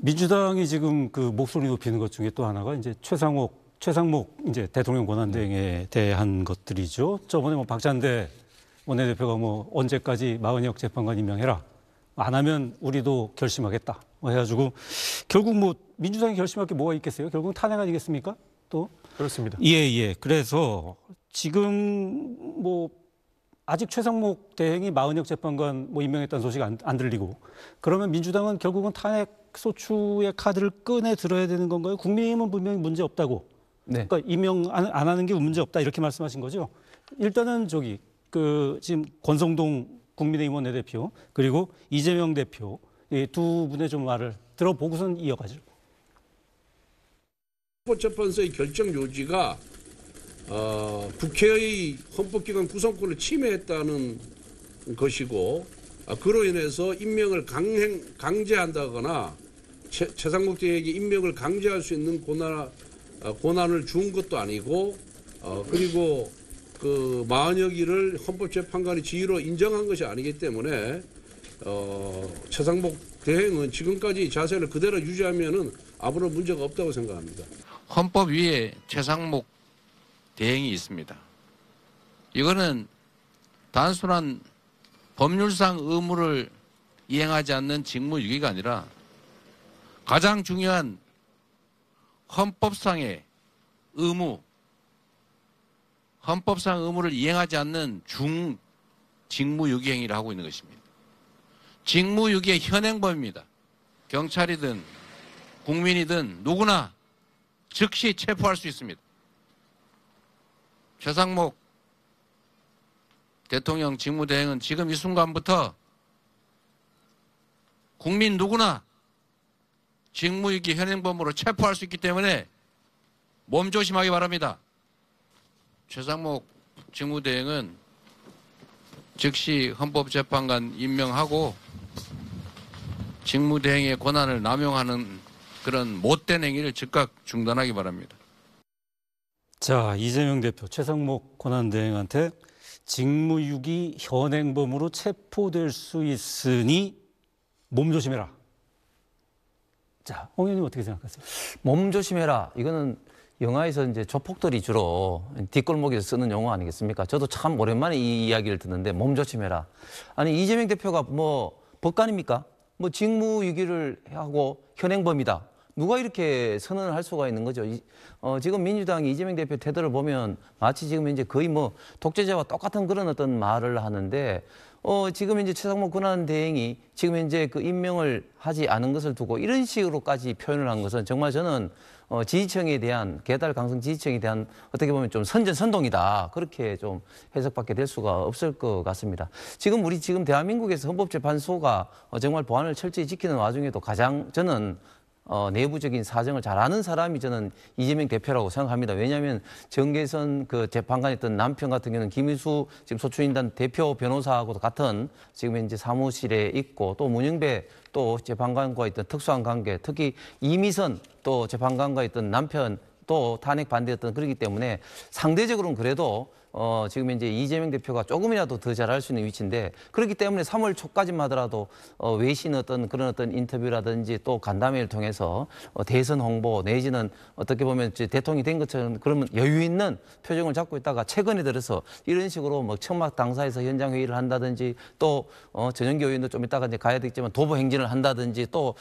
민주당이 지금 그 목소리 높이는 것 중에 또 하나가 이제 최상목 이제 대통령 권한대행에 대한 것들이죠. 저번에 뭐 박찬대 원내대표가 뭐 언제까지 마은혁 재판관 임명해라. 안 하면 우리도 결심하겠다. 뭐 해가지고 결국 뭐 민주당이 결심할 게 뭐가 있겠어요? 결국은 탄핵 아니겠습니까? 또 그렇습니다. 예. 그래서 지금 뭐 아직 최상목 대행이 마은혁 재판관 뭐 임명했다는 소식 안 들리고 그러면 민주당은 결국은 탄핵 소추의 카드를 꺼내 들어야 되는 건가요? 국민의힘은 분명히 문제 없다고. 네. 그러니까 임명 안 하는 게 문제 없다 이렇게 말씀하신 거죠. 일단은 지금 권성동 국민의힘 원내대표 그리고 이재명 대표 이 두 분의 좀 말을 들어보고선 이어가죠. 헌법재판소의 결정 요지가 국회의 헌법기관 구성권을 침해했다는 것이고 그로 인해서 임명을 강제한다거나 최상목 대행에게 임명을 강제할 수 있는 권한을 준 것도 아니고 그리고 그 마은혁이를 헌법재판관이 지위로 인정한 것이 아니기 때문에 최상목 대행은 지금까지 자세를 그대로 유지하면은 아무런 문제가 없다고 생각합니다. 헌법 위에 최상목 대행이 있습니다. 이거는 단순한 법률상 의무를 이행하지 않는 직무유기가 아니라 가장 중요한 헌법상의 헌법상 의무를 이행하지 않는 직무유기 행위를 하고 있는 것입니다. 직무유기의 현행범입니다. 경찰이든 국민이든 누구나 즉시 체포할 수 있습니다. 최상목 대통령 직무대행은 지금 이 순간부터 국민 누구나 직무유기 현행범으로 체포할 수 있기 때문에 몸조심하기 바랍니다. 최상목 직무대행은 즉시 헌법재판관 임명하고 직무대행의 권한을 남용하는 그런 못된 행위를 즉각 중단하기 바랍니다. 자, 이재명 대표 최상목 권한대행한테 직무유기 현행범으로 체포될 수 있으니 몸조심해라. 자, 홍 의원님 어떻게 생각하세요? 몸조심해라. 이거는 영화에서 이제 조폭들이 주로 뒷골목에서 쓰는 용어 아니겠습니까? 저도 참 오랜만에 이 이야기를 듣는데 몸조심해라. 아니 이재명 대표가 뭐 법관입니까? 뭐 직무유기를 하고 현행범이다. 누가 이렇게 선언을 할 수가 있는 거죠? 지금 민주당이 이재명 대표 태도를 보면 마치 지금 이제 거의 뭐 독재자와 똑같은 그런 어떤 말을 하는데 지금 이제 최상목 권한대행이 지금 이제 그 임명을 하지 않은 것을 두고 이런 식으로까지 표현을 한 것은 정말 저는 지지층에 대한 개달 강성 지지층에 대한 어떻게 보면 좀 선전선동이다 그렇게 좀 해석밖에 될 수가 없을 것 같습니다. 지금 우리 대한민국에서 헌법재판소가 정말 보안을 철저히 지키는 와중에도 가장 저는 내부적인 사정을 잘 아는 사람이 저는 이재명 대표라고 생각합니다. 왜냐하면 정계선 그 재판관이었던 남편 같은 경우는 김일수 지금 소추인단 대표 변호사하고도 같은 지금 이제 사무실에 있고 또 문영배 또 재판관과 있던 특수한 관계, 특히 이미선 또 재판관과 있던 남편 또 탄핵 반대였던 그렇기 때문에 상대적으로는 그래도 지금 이제 이재명 대표가 조금이라도 더 잘할 수 있는 위치인데 그렇기 때문에 3월 초까지만 하더라도 외신 그런 인터뷰라든지 또 간담회를 통해서 대선 홍보 내지는 어떻게 보면 이제 대통령이 된 것처럼 그러면 여유 있는 표정을 잡고 있다가 최근에 들어서 이런 식으로 뭐 청막 당사에서 현장 회의를 한다든지 또 전용기 의원도 좀 이따가 이제 가야 되겠지만 도보 행진을 한다든지 또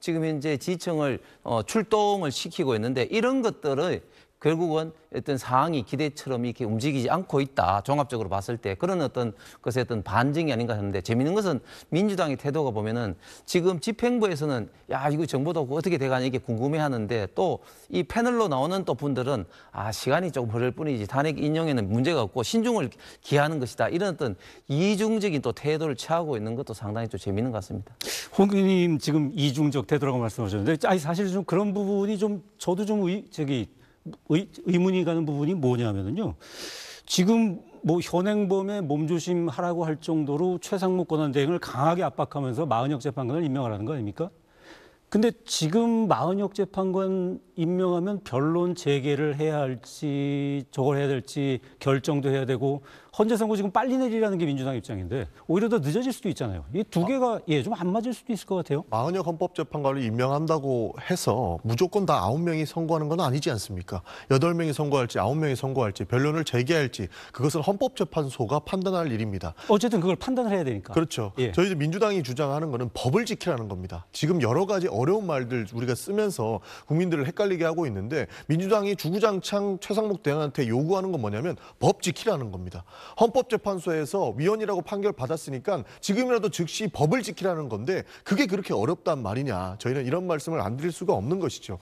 지금 현재 지청을 출동을 시키고 있는데 이런 것들을 결국은 어떤 상황이 기대처럼 이렇게 움직이지 않고 있다. 종합적으로 봤을 때 그런 어떤 것의 어떤 반증이 아닌가 하는데 재미있는 것은 민주당의 태도가 보면은 지금 집행부에서는 야 이거 정보도 어떻게 돼가냐 이게 궁금해하는데 또 이 패널로 나오는 또 분들은 시간이 조금 흐를 뿐이지 탄핵 인용에는 문제가 없고 신중을 기하는 것이다. 이런 어떤 이중적인 또 태도를 취하고 있는 것도 상당히 좀 재미있는 것 같습니다. 홍 의원님 지금 이중적 태도라고 말씀하셨는데 사실 좀 그런 부분이 좀 저도 좀 의문이 가는 부분이 뭐냐면요. 지금 뭐 현행범에 몸조심하라고 할 정도로 최상목 권한대행을 강하게 압박하면서 마은혁 재판관을 임명하라는 거 아닙니까? 근데 지금 마은혁 재판관 임명하면 변론 재개를 해야 할지 저걸 해야 될지 결정도 해야 되고 헌재 선고 지금 빨리 내리라는 게 민주당 입장인데 오히려 더 늦어질 수도 있잖아요. 이 두 개가 좀 안 맞을 수도 있을 것 같아요. 마흔여 헌법재판관을 임명한다고 해서 무조건 다 9명이 선고하는 건 아니지 않습니까? 8명이 선고할지 9명이 선고할지 변론을 제기할지 그것은 헌법재판소가 판단할 일입니다. 어쨌든 그걸 판단을 해야 되니까. 그렇죠. 예. 저희 민주당이 주장하는 거는 법을 지키라는 겁니다. 지금 여러 가지 어려운 말들 우리가 쓰면서 국민들을 헷갈리게 하고 있는데 민주당이 주구장창 최상목 대행한테 요구하는 건 뭐냐면 법 지키라는 겁니다. 헌법재판소에서 위헌이라고 판결 받았으니까 지금이라도 즉시 법을 지키라는 건데 그게 그렇게 어렵단 말이냐. 저희는 이런 말씀을 안 드릴 수가 없는 것이죠.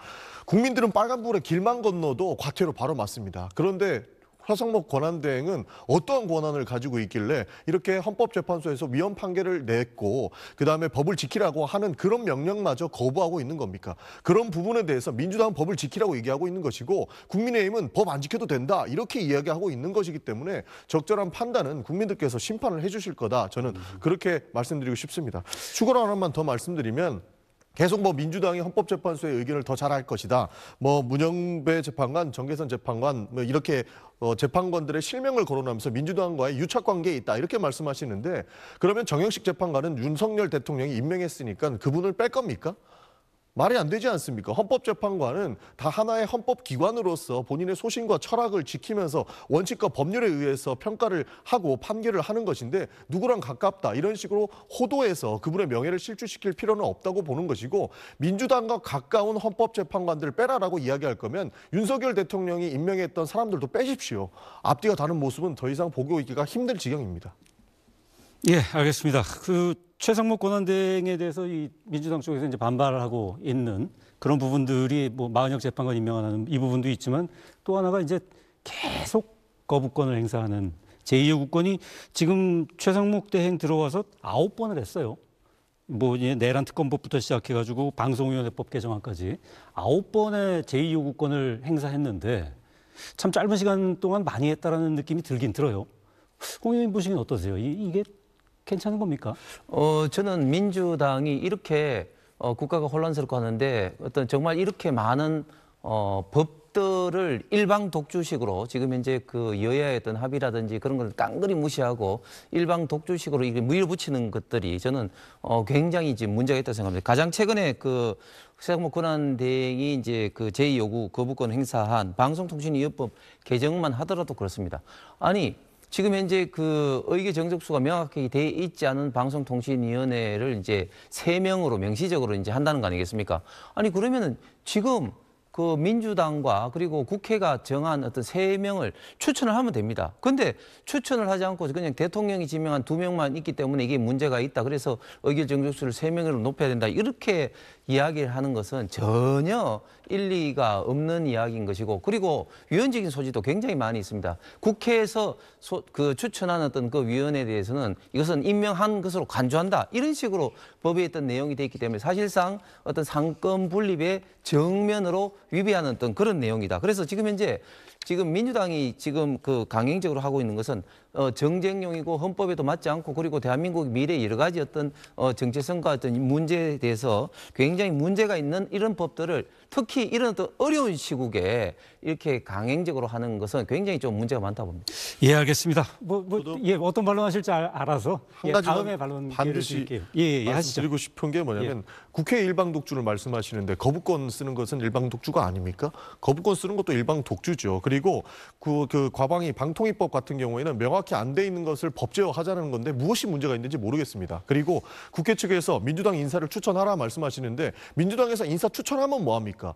국민들은 빨간불에 길만 건너도 과태료 바로 맞습니다. 그런데 최상목 권한대행은 어떠한 권한을 가지고 있길래 이렇게 헌법재판소에서 위헌 판결을 냈고 그다음에 법을 지키라고 하는 그런 명령마저 거부하고 있는 겁니까? 그런 부분에 대해서 민주당은 법을 지키라고 얘기하고 있는 것이고 국민의힘은 법 안 지켜도 된다 이렇게 이야기하고 있는 것이기 때문에 적절한 판단은 국민들께서 심판을 해주실 거다. 저는 그렇게 말씀드리고 싶습니다. 추가로 하나만 더 말씀드리면 계속 민주당이 헌법재판소의 의견을 더 잘할 것이다. 문영배 재판관, 정계선 재판관 이렇게 재판관들의 실명을 거론하면서 민주당과의 유착관계에 있다 이렇게 말씀하시는데 그러면 정영식 재판관은 윤석열 대통령이 임명했으니까 그분을 뺄 겁니까? 말이 안 되지 않습니까? 헌법재판관은 다 하나의 헌법기관으로서 본인의 소신과 철학을 지키면서 원칙과 법률에 의해서 평가를 하고 판결을 하는 것인데 누구랑 가깝다 이런 식으로 호도해서 그분의 명예를 실추시킬 필요는 없다고 보는 것이고 민주당과 가까운 헌법재판관들을 빼라라고 이야기할 거면 윤석열 대통령이 임명했던 사람들도 빼십시오. 앞뒤가 다른 모습은 더 이상 보고 있기가 힘들 지경입니다. 예, 알겠습니다. 최상목 권한대행에 대해서 이 민주당 쪽에서 이제 반발을 하고 있는 그런 부분들이 마은혁 재판관 임명하는 이 부분도 있지만 또 하나가 이제 계속 거부권을 행사하는 제2의 국권이 지금 최상목 대행 들어와서 9번을 했어요. 이제 내란 특검법부터 시작해가지고 방송위원회법 개정안까지 9번의 제2의 국권을 행사했는데 참 짧은 시간 동안 많이 했다라는 느낌이 들긴 들어요. 홍 의원님 보시기엔 어떠세요? 이게 괜찮은 겁니까? 저는 민주당이 이렇게 국가가 혼란스럽고 하는데 정말 이렇게 많은 법들을 일방 독주식으로 지금 현재 그 여야의 어떤 합의라든지 그런 걸 깡그리 무시하고 일방 독주식으로 이게 밀어붙이는 것들이 저는 굉장히 지금 문제가 있다고 생각합니다. 가장 최근에 최상목 권한대행이 이제 그 제2요구 거부권 행사한 방송통신위헌법 개정만 하더라도 그렇습니다. 아니 지금 현재 그 의결 정족수가 명확하게 돼 있지 않은 방송통신위원회를 이제 3명으로 명시적으로 이제 한다는 거 아니겠습니까? 아니 그러면은 지금 그 민주당과 그리고 국회가 정한 어떤 3명을 추천을 하면 됩니다. 근데 추천을 하지 않고 그냥 대통령이 지명한 2명만 있기 때문에 이게 문제가 있다. 그래서 의결 정족수를 3명으로 높여야 된다. 이렇게 이야기를 하는 것은 전혀 일리가 없는 이야기인 것이고 그리고 위헌적인 소지도 굉장히 많이 있습니다. 국회에서 추천한 어떤 그 위원회에 대해서는 이것은 임명한 것으로 간주한다. 이런 식으로 법에 있던 내용이 돼 있기 때문에 사실상 어떤 상권 분립의 정면으로 위배하는 어떤 그런 내용이다. 그래서 지금 현재 민주당이 지금 강행적으로 하고 있는 것은 정쟁용이고 헌법에도 맞지 않고 그리고 대한민국 미래 여러 가지 어떤 정체성과 어떤 문제에 대해서 굉장히 문제가 있는 이런 법들을 특히 이런 어떤 어려운 시국에 이렇게 강행적으로 하는 것은 굉장히 좀 문제가 많다 봅니다. 예, 알겠습니다. 어떤 반론하실지 알아서 한 가지 다음에 반론 반드시 하시죠. 말씀드리고 싶은 게 뭐냐면 국회 일방 독주를 말씀하시는데 거부권 쓰는 것은 일방 독주가 아닙니까? 거부권 쓰는 것도 일방 독주죠. 그리고 그 과방위 방통위법 같은 경우에는 명확히 안 돼 있는 것을 법제화하자는 건데 무엇이 문제가 있는지 모르겠습니다. 그리고 국회 측에서 민주당 인사를 추천하라 말씀하시는데 민주당에서 인사 추천하면 뭐합니까?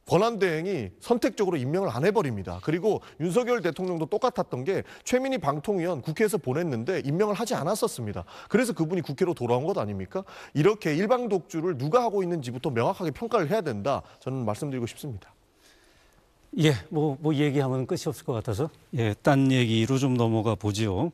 권한대행이 선택적으로 임명을 안 해버립니다. 그리고 윤석열 대통령도 똑같았던 게 최민희 방통위원 국회에서 보냈는데 임명을 하지 않았었습니다. 그래서 그분이 국회로 돌아온 것 아닙니까? 이렇게 일방 독주를 누가 하고 있는지부터 명확하게 평가를 해야 된다. 저는 말씀드리고 싶습니다. 예, 얘기하면 끝이 없을 것 같아서 딴 얘기로 좀 넘어가 보지요.